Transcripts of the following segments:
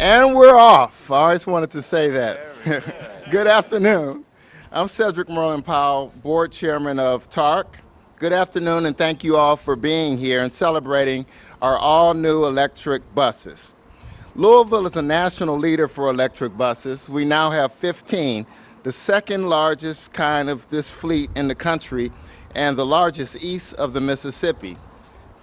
And we're off. I always wanted to say that. Good afternoon. I'm Cedric Merlin Powell, Board Chairman of TARC. Good afternoon, and thank you all for being here and celebrating our all-new electric buses. Louisville is a national leader for electric buses. We now have 15, the second largest kind of this fleet in the country and the largest east of the Mississippi.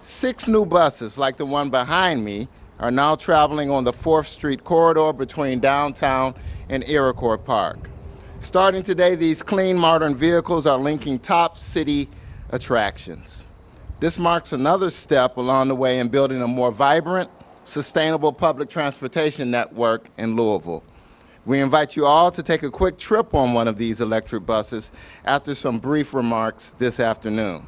6 new buses, like the one behind me, are now traveling on the 4th Street corridor between downtown and Iroquois Park. Starting today, these clean, modern vehicles are linking top city attractions. This marks another step along the way in building a more vibrant, sustainable public transportation network in Louisville. We invite you all to take a quick trip on one of these electric buses after some brief remarks this afternoon.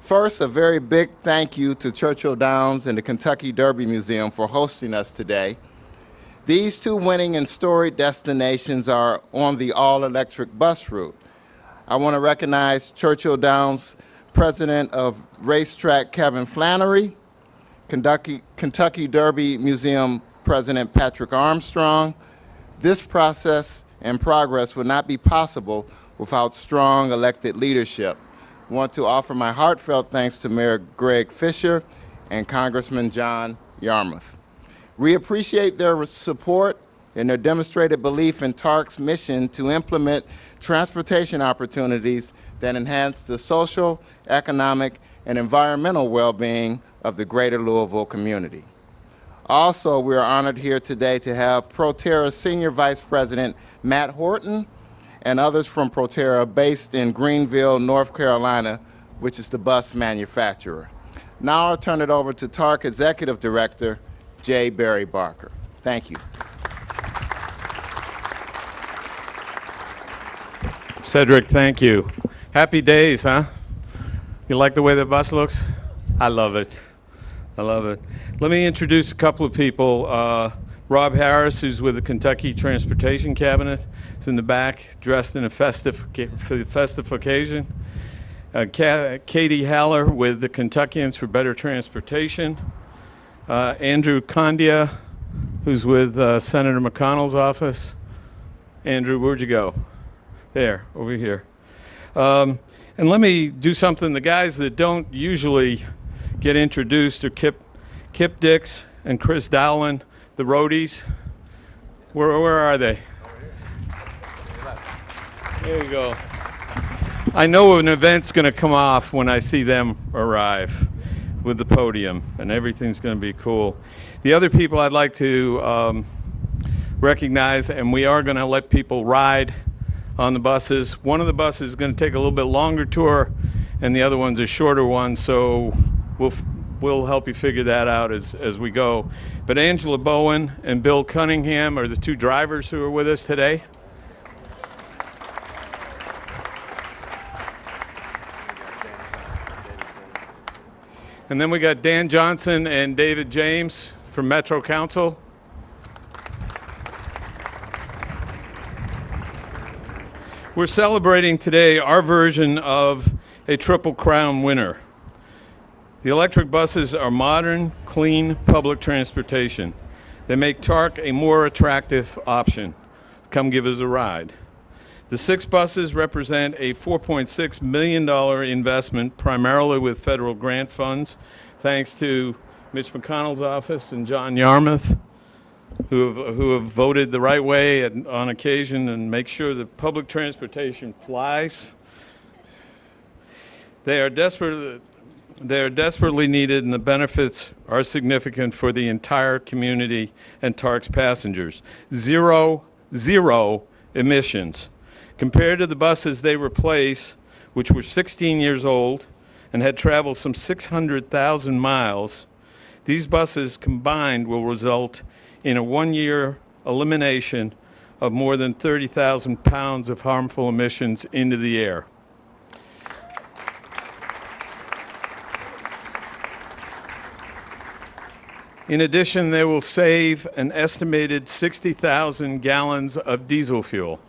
First, a very big thank you to Churchill Downs and the Kentucky Derby Museum for hosting us today. These 2 winning and storied destinations are on the all-electric bus route. I want to recognize Churchill Downs President of Racetrack Kevin Flannery, Kentucky Derby Museum President Patrick Armstrong. This process and progress would not be possible without strong elected leadership. I want to offer my heartfelt thanks to Mayor Greg Fisher and Congressman John Yarmouth. We appreciate their support and their demonstrated belief in TARC's mission to implement transportation opportunities that enhance the social, economic, and environmental well-being of the greater Louisville community. Also, we are honored here today to have Proterra Senior Vice President Matt Horton and others from Proterra based in Greenville, North Carolina, which is the bus manufacturer. Now I'll turn it over to TARC Executive Director, J. Barry Barker. Thank you. Cedric, thank you. Happy days, huh? You like the way the bus looks? I love it. I love it. Let me introduce a couple of people. Rob Harris, who's with the Kentucky Transportation Cabinet, is in the back, dressed in a festive occasion. Katie Haller with the Kentuckians for Better Transportation. Andrew Condia, who's with Senator McConnell's office. Andrew, where'd you go? There, over here. And let me do something. The guys that don't usually get introduced are Kip Dix and Chris Dowland, the roadies. Where are they? There you go. I know an event's going to come off when I see them arrive with the podium, and everything's going to be cool. The other people I'd like to recognize, and we are going to let people ride on the buses. One of the buses is going to take a little bit longer tour, and the other one's a shorter one, so we'll help you figure that out as we go. But Angela Bowen and Bill Cunningham are the 2 drivers who are with us today. And then we got Dan Johnson and David James from Metro Council. We're celebrating today our version of a Triple Crown winner. The electric buses are modern, clean public transportation. They make TARC a more attractive option. Come give us a ride. The 6 buses represent a $4.6 million investment, primarily with federal grant funds, thanks to Mitch McConnell's office and John Yarmouth, who have voted the right way on occasion and make sure that public transportation flies. They are desperately needed, and the benefits are significant for the entire community and TARC's passengers. Zero emissions. Compared to the buses they replace, which were 16 years old and had traveled some 600,000 miles, these buses combined will result in a 1-year elimination of more than 30,000 pounds of harmful emissions into the air. In addition, they will save an estimated 60,000 gallons of diesel fuel.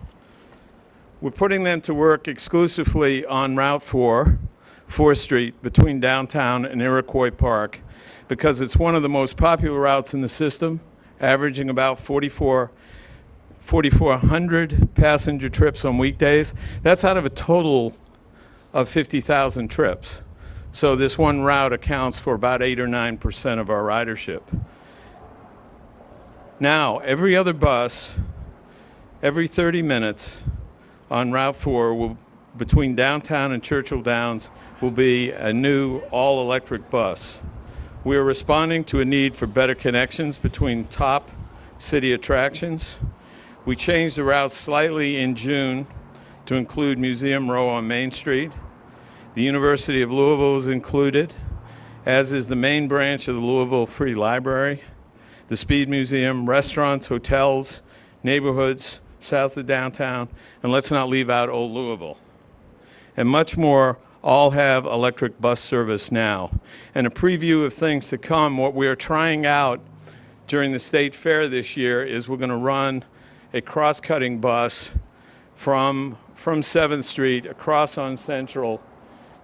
We're putting them to work exclusively on Route 4, 4th Street, between downtown and Iroquois Park, because it's one of the most popular routes in the system, averaging about 4,400 passenger trips on weekdays. That's out of a total of 50,000 trips. So this one route accounts for about 8 or 9% of our ridership. Now, every other bus, every 30 minutes on Route 4 between downtown and Churchill Downs will be a new all-electric bus. We are responding to a need for better connections between top city attractions. We changed the route slightly in June to include Museum Row on Main Street. The University of Louisville is included, as is the main branch of the Louisville Free Library, the Speed Museum, restaurants, hotels, neighborhoods south of downtown, and let's not leave out Old Louisville. And much more all have electric bus service now. And a preview of things to come, what we are trying out during the State Fair this year is we're going to run a cross-cutting bus from 7th Street across on Central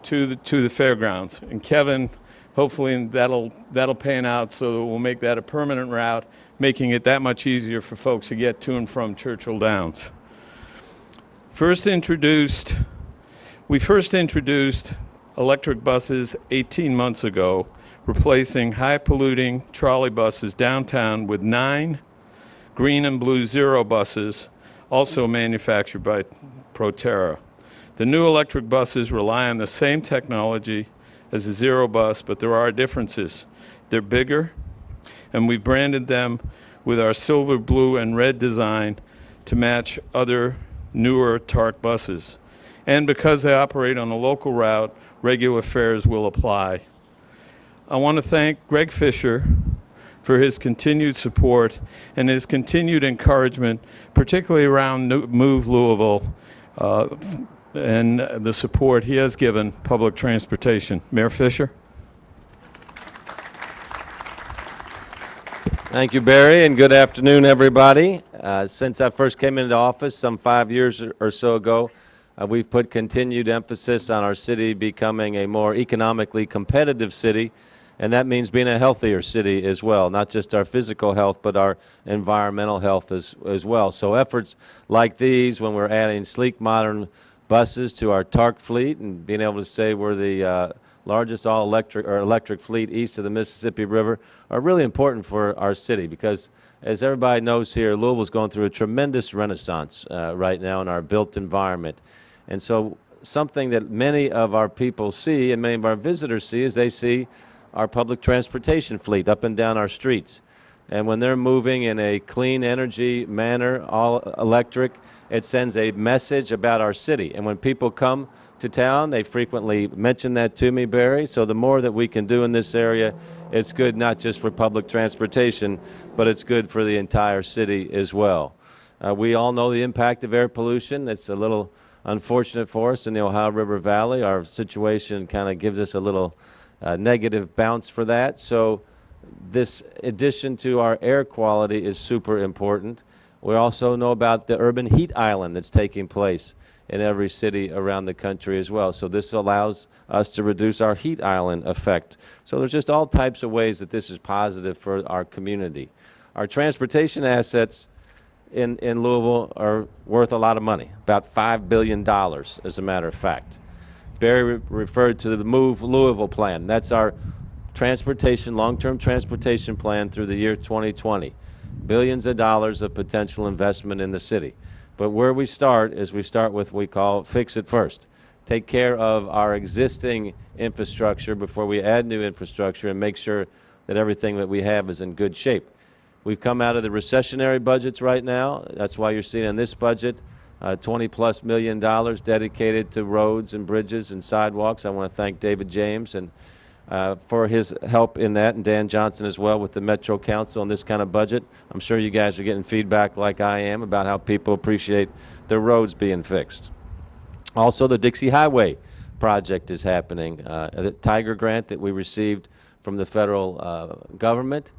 to the fairgrounds. And Kevin, hopefully that'll pan out so that we'll make that a permanent route, making it that much easier for folks to get to and from Churchill Downs. We first introduced electric buses 18 months ago, replacing high-polluting trolley buses downtown with 9 green and blue Zero buses, also manufactured by Proterra. The new electric buses rely on the same technology as the Zero bus, but there are differences. They're bigger, and we've branded them with our silver, blue, and red design to match other newer TARC buses. And because they operate on a local route, regular fares will apply. I want to thank Greg Fisher for his continued support and his continued encouragement, particularly around Move Louisville, and the support he has given public transportation. Mayor Fisher? Thank you, Barry, and good afternoon, everybody. Since I first came into office some 5 years or so ago, we've put continued emphasis on our city becoming a more economically competitive city, and that means being a healthier city as well, not just our physical health, but our environmental health as well. So efforts like these, when we're adding sleek, modern buses to our TARC fleet and being able to say we're the largest all-electric or electric fleet east of the Mississippi River, are really important for our city because, as everybody knows here, Louisville's going through a tremendous renaissance right now in our built environment. And so something that many of our people see and many of our visitors see is they see our public transportation fleet up and down our streets. And when they're moving in a clean energy manner, all electric, it sends a message about our city. And when people come to town, they frequently mention that to me, Barry. So the more that we can do in this area, it's good not just for public transportation, but it's good for the entire city as well. We all know the impact of air pollution. It's a little unfortunate for us in the Ohio River Valley. Our situation kind of gives us a little negative bounce for that. So this addition to our air quality is super important. We also know about the urban heat island that's taking place in every city around the country as well. So this allows us to reduce our heat island effect. So there's just all types of ways that this is positive for our community. Our transportation assets in Louisville are worth a lot of money, about $5 billion, as a matter of fact. Barry referred to the Move Louisville plan. That's our transportation, long-term transportation plan through the year 2020. Billions of dollars of potential investment in the city. But where we start is we start with what we call fix it first. Take care of our existing infrastructure before we add new infrastructure and make sure that everything that we have is in good shape. We've come out of the recessionary budgets right now. That's why you're seeing in this budget $20+ million dedicated to roads and bridges and sidewalks. I want to thank David James and for his help in that, and Dan Johnson as well with the Metro Council on this kind of budget. I'm sure you guys are getting feedback like I am about how people appreciate their roads being fixed. Also, the Dixie Highway project is happening. The Tiger grant that we received from the federal government.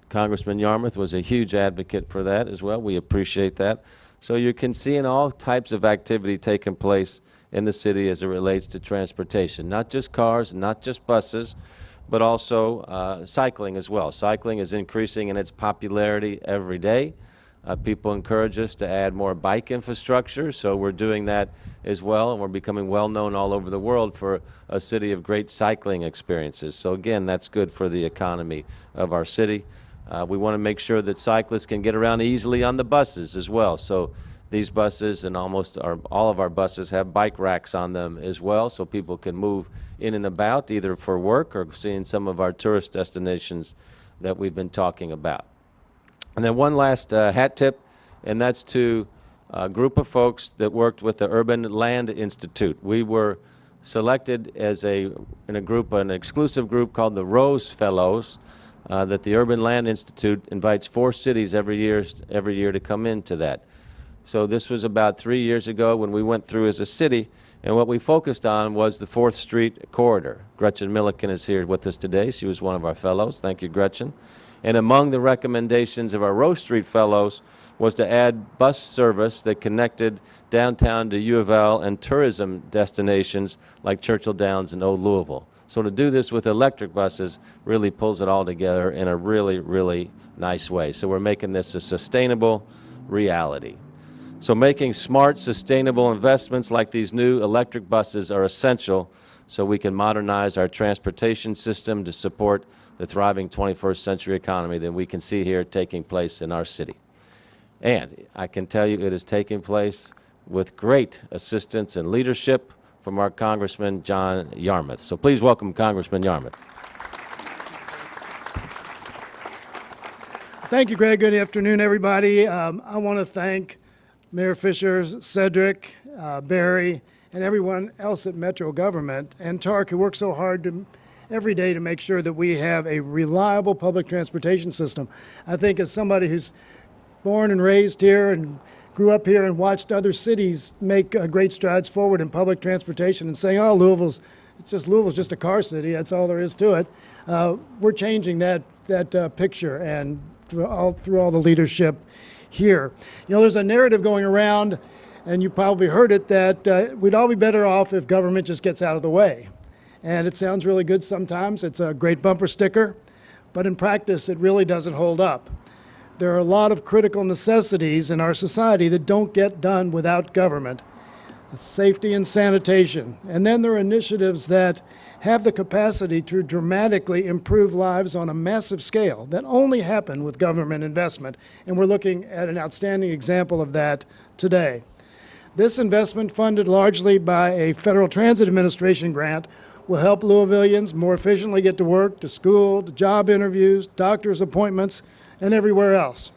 Congressman Yarmouth was a huge advocate for that as well. We appreciate that. So you can see in all types of activity taking place in the city as it relates to transportation. Not just cars, not just buses, but also cycling as well. Cycling is increasing in its popularity every day. People encourage us to add more bike infrastructure, so we're doing that as well, and we're becoming well known all over the world for a city of great cycling experiences. So again, that's good for the economy of our city. We want to make sure that cyclists can get around easily on the buses as well. So these buses and all of our buses have bike racks on them as well, so people can move in and about either for work or seeing some of our tourist destinations that we've been talking about. And then one last hat tip, and that's to a group of folks that worked with the Urban Land Institute. We were selected as in a group, an exclusive group called the Rose Fellows, that the Urban Land Institute invites 4 cities every year to come into that. So this was about 3 years ago when we went through as a city, and what we focused on was the 4th Street corridor. Gretchen Milliken is here with us today. She was one of our fellows. Thank you, Gretchen. And among the recommendations of our Rose Street Fellows was to add bus service that connected downtown to U of L and tourism destinations like Churchill Downs and Old Louisville. So to do this with electric buses really pulls it all together in a really, really nice way. So we're making this a sustainable reality. So making smart, sustainable investments like these new electric buses are essential so we can modernize our transportation system to support the thriving 21st century economy that we can see here taking place in our city. And I can tell you it is taking place with great assistance and leadership from our Congressman John Yarmuth. So please welcome Congressman Yarmuth. Thank you, Greg. Good afternoon, everybody. I want to thank Mayor Fisher, Cedric, Barry, and everyone else at Metro Government and TARC who work so hard every day to make sure that we have a reliable public transportation system. I think as somebody who's born and raised here and grew up here and watched other cities make great strides forward in public transportation and saying, oh, Louisville's just a car city, that's all there is to it. We're changing that picture and through all the leadership here. You know, there's a narrative going around, and you probably heard it, that we'd all be better off if government just gets out of the way. And it sounds really good sometimes. It's a great bumper sticker, but in practice, it really doesn't hold up. There are a lot of critical necessities in our society that don't get done without government. Safety and sanitation. And then there are initiatives that have the capacity to dramatically improve lives on a massive scale that only happen with government investment. And we're looking at an outstanding example of that today. This investment, funded largely by a Federal Transit Administration grant, will help Louisvillians more efficiently get to work, to school, to job interviews, doctor's appointments, and everywhere else.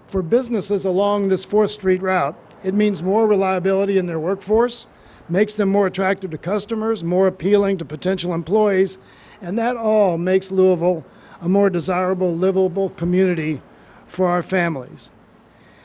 For businesses along this 4th Street route, it means more reliability in their workforce, makes them more attractive to customers, more appealing to potential employees, and that all makes Louisville a more desirable, livable community for our families.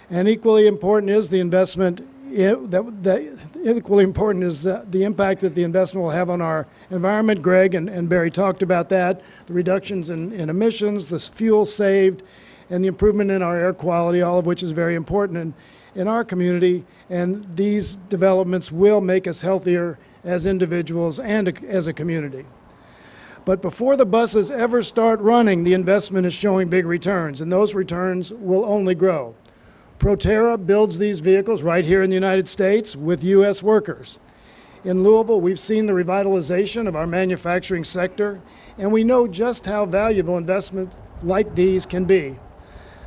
And equally important is the investment equally important is the impact that the investment will have on our environment. Greg and Barry talked about that, the reductions in emissions, the fuel saved, and the improvement in our air quality, all of which is very important in our community. And these developments will make us healthier as individuals and as a community. But before the buses ever start running, the investment is showing big returns, and those returns will only grow. Proterra builds these vehicles right here in the United States with U.S. workers. In Louisville, we've seen the revitalization of our manufacturing sector, and we know just how valuable investments like these can be.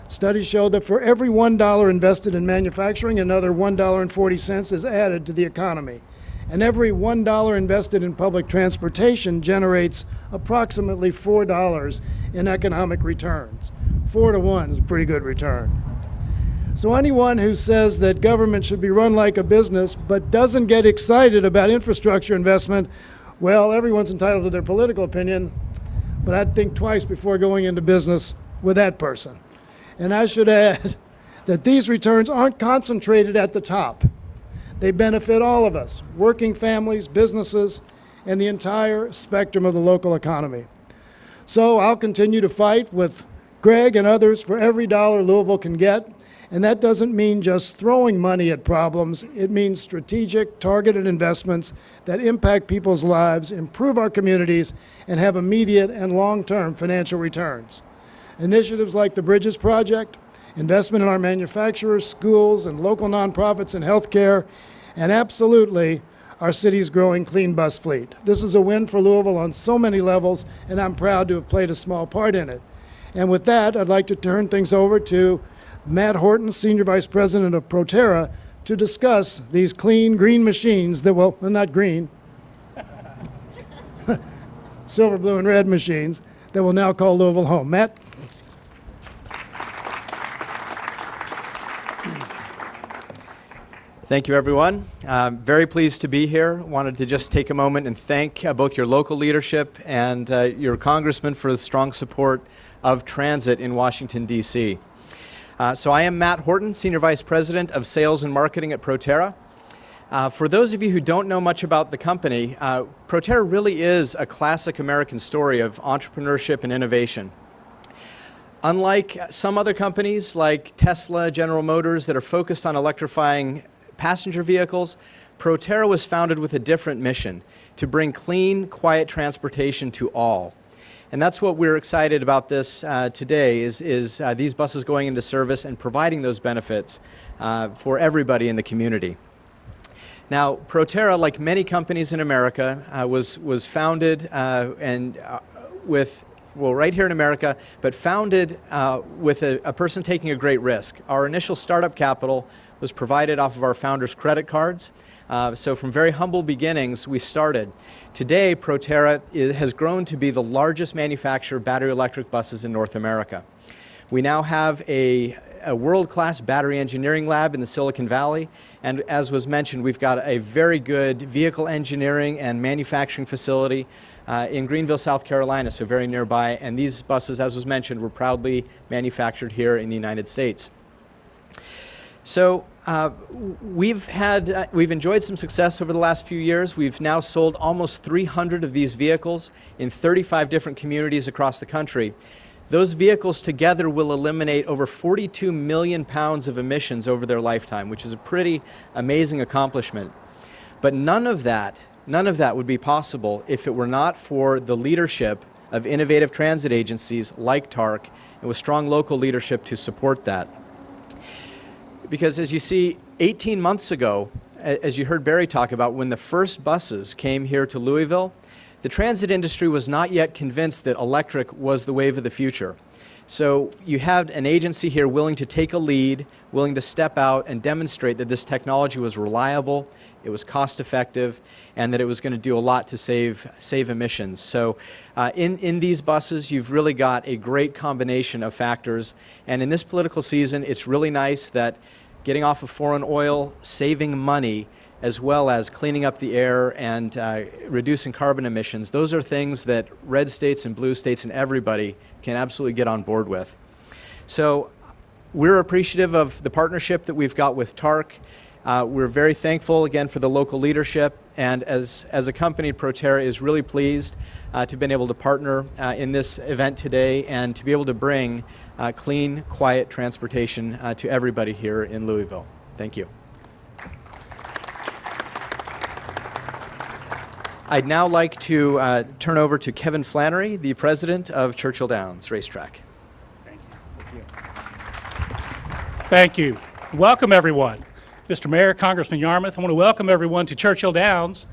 Studies show that for every $1 invested in manufacturing, another $1.40 is added to the economy. And every $1 invested in public transportation generates approximately $4 in economic returns. 4 to 1 is a pretty good return. So anyone who says that government should be run like a business but doesn't get excited about infrastructure investment, well, everyone's entitled to their political opinion, but I'd think twice before going into business with that person. And I should add that these returns aren't concentrated at the top. They benefit all of us, working families, businesses, and the entire spectrum of the local economy. So I'll continue to fight with Greg and others for every dollar Louisville can get, And that doesn't mean just throwing money at problems. It means strategic, targeted investments that impact people's lives, improve our communities, and have immediate and long-term financial returns. Initiatives like the Bridges Project, investment in our manufacturers, schools, and local nonprofits in healthcare, and absolutely our city's growing clean bus fleet. This is a win for Louisville on so many levels, and I'm proud to have played a small part in it. And with that, I'd like to turn things over to Matt Horton, Senior Vice President of Proterra, to discuss these clean green machines that will, well, not green, silver, blue, and red machines that will now call Louisville home. Matt? Thank you, everyone. Very pleased to be here. Wanted to just take a moment and thank both your local leadership and your congressman for the strong support of transit in Washington, D.C. So I am Matt Horton, Senior Vice President of Sales and Marketing at Proterra. For those of you who don't know much about the company, Proterra really is a classic American story of entrepreneurship and innovation. Unlike some other companies like Tesla, General Motors that are focused on electrifying passenger vehicles, Proterra was founded with a different mission: to bring clean, quiet transportation to all. And that's what we're excited about this today, is these buses going into service and providing those benefits for everybody in the community. Now, Proterra, like many companies in America, was founded right here in America, but founded with a person taking a great risk. Our initial startup capital was provided off of our founders' credit cards. So from very humble beginnings, we started. Today, Proterra has grown to be the largest manufacturer of battery electric buses in North America. We now have a world-class battery engineering lab in the Silicon Valley, and as was mentioned, we've got a very good vehicle engineering and manufacturing facility in Greenville, South Carolina, so very nearby, and these buses, as was mentioned, were proudly manufactured here in the United States. So we've enjoyed some success over the last few years. We've now sold almost 300 of these vehicles in 35 different communities across the country. Those vehicles together will eliminate over 42 million pounds of emissions over their lifetime, which is a pretty amazing accomplishment. But none of that would be possible if it were not for the leadership of innovative transit agencies like TARC, and with strong local leadership to support that. Because as you see, 18 months ago, as you heard Barry talk about, when the first buses came here to Louisville, the transit industry was not yet convinced that electric was the wave of the future. So you had an agency here willing to take a lead, willing to step out and demonstrate that this technology was reliable, it was cost effective, and that it was going to do a lot to save emissions. So in these buses, you've really got a great combination of factors. And in this political season, it's really nice that getting off of foreign oil, saving money, as well as cleaning up the air and reducing carbon emissions, those are things that red states and blue states and everybody can absolutely get on board with. So we're appreciative of the partnership that we've got with TARC. We're very thankful again for the local leadership, and as a company, Proterra is really pleased to have been able to partner in this event today and to be able to bring clean, quiet transportation to everybody here in Louisville. Thank you. I'd now like to turn over to Kevin Flannery, the president of Churchill Downs Racetrack. Thank you. Welcome, everyone. Mr. Mayor, Congressman Yarmouth, I want to welcome everyone to Churchill Downs.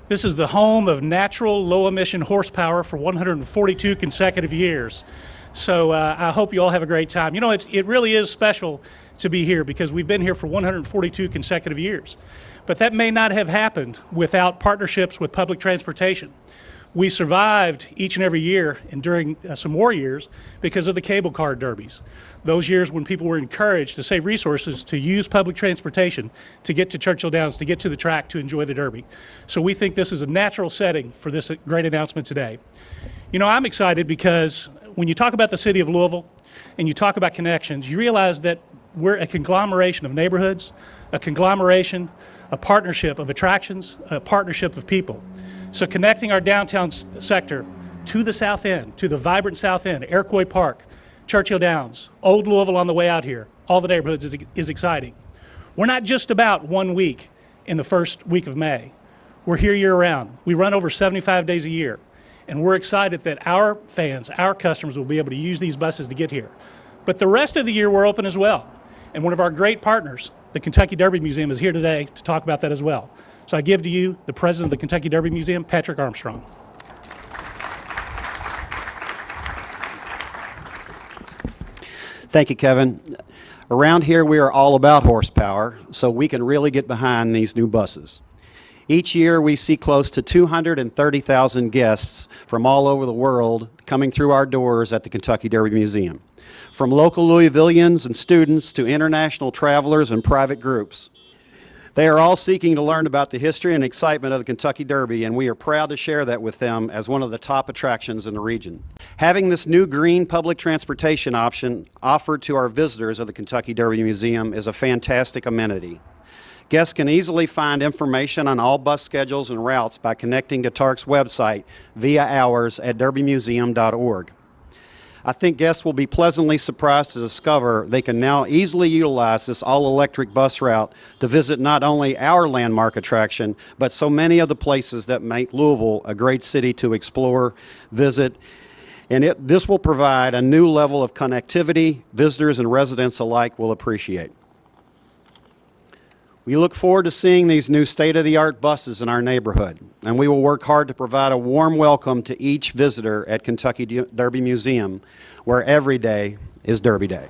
This is the home of natural low-emission horsepower for 142 consecutive years. So I hope you all have a great time. You know, it really is special to be here because we've been here for 142 consecutive years. But that may not have happened without partnerships with public transportation. We survived each and every year and during some more years because of the cable car derbies. Those years when people were encouraged to save resources to use public transportation to get to Churchill Downs, to get to the track, to enjoy the derby. So we think this is a natural setting for this great announcement today. You know, I'm excited because when you talk about the city of Louisville and you talk about connections, you realize that we're a conglomeration of neighborhoods, a conglomeration, a partnership of attractions, a partnership of people. So connecting our downtown sector to the south end, to the vibrant south end, Iroquois Park, Churchill Downs, Old Louisville on the way out here, all the neighborhoods is exciting. We're not just about 1 week in the first week of May. We're here year-round. We run over 75 days a year, and we're excited that our fans, our customers, will be able to use these buses to get here. But the rest of the year, we're open as well. And one of our great partners, the Kentucky Derby Museum, is here today to talk about that as well. So I give to you the president of the Kentucky Derby Museum, Patrick Armstrong. Thank you, Kevin. Around here, we are all about horsepower, so we can really get behind these new buses. Each year, we see close to 230,000 guests from all over the world coming through our doors at the Kentucky Derby Museum, from local Louisvillians and students to international travelers and private groups. They are all seeking to learn about the history and excitement of the Kentucky Derby, and we are proud to share that with them as one of the top attractions in the region. Having this new green public transportation option offered to our visitors of the Kentucky Derby Museum is a fantastic amenity. Guests can easily find information on all bus schedules and routes by connecting to TARC's website via hours at derbymuseum.org. I think guests will be pleasantly surprised to discover they can now easily utilize this all-electric bus route to visit not only our landmark attraction, but so many of the places that make Louisville a great city to explore, visit, and this will provide a new level of connectivity visitors and residents alike will appreciate. We look forward to seeing these new state-of-the-art buses in our neighborhood, and we will work hard to provide a warm welcome to each visitor at Kentucky Derby Museum, where every day is Derby Day.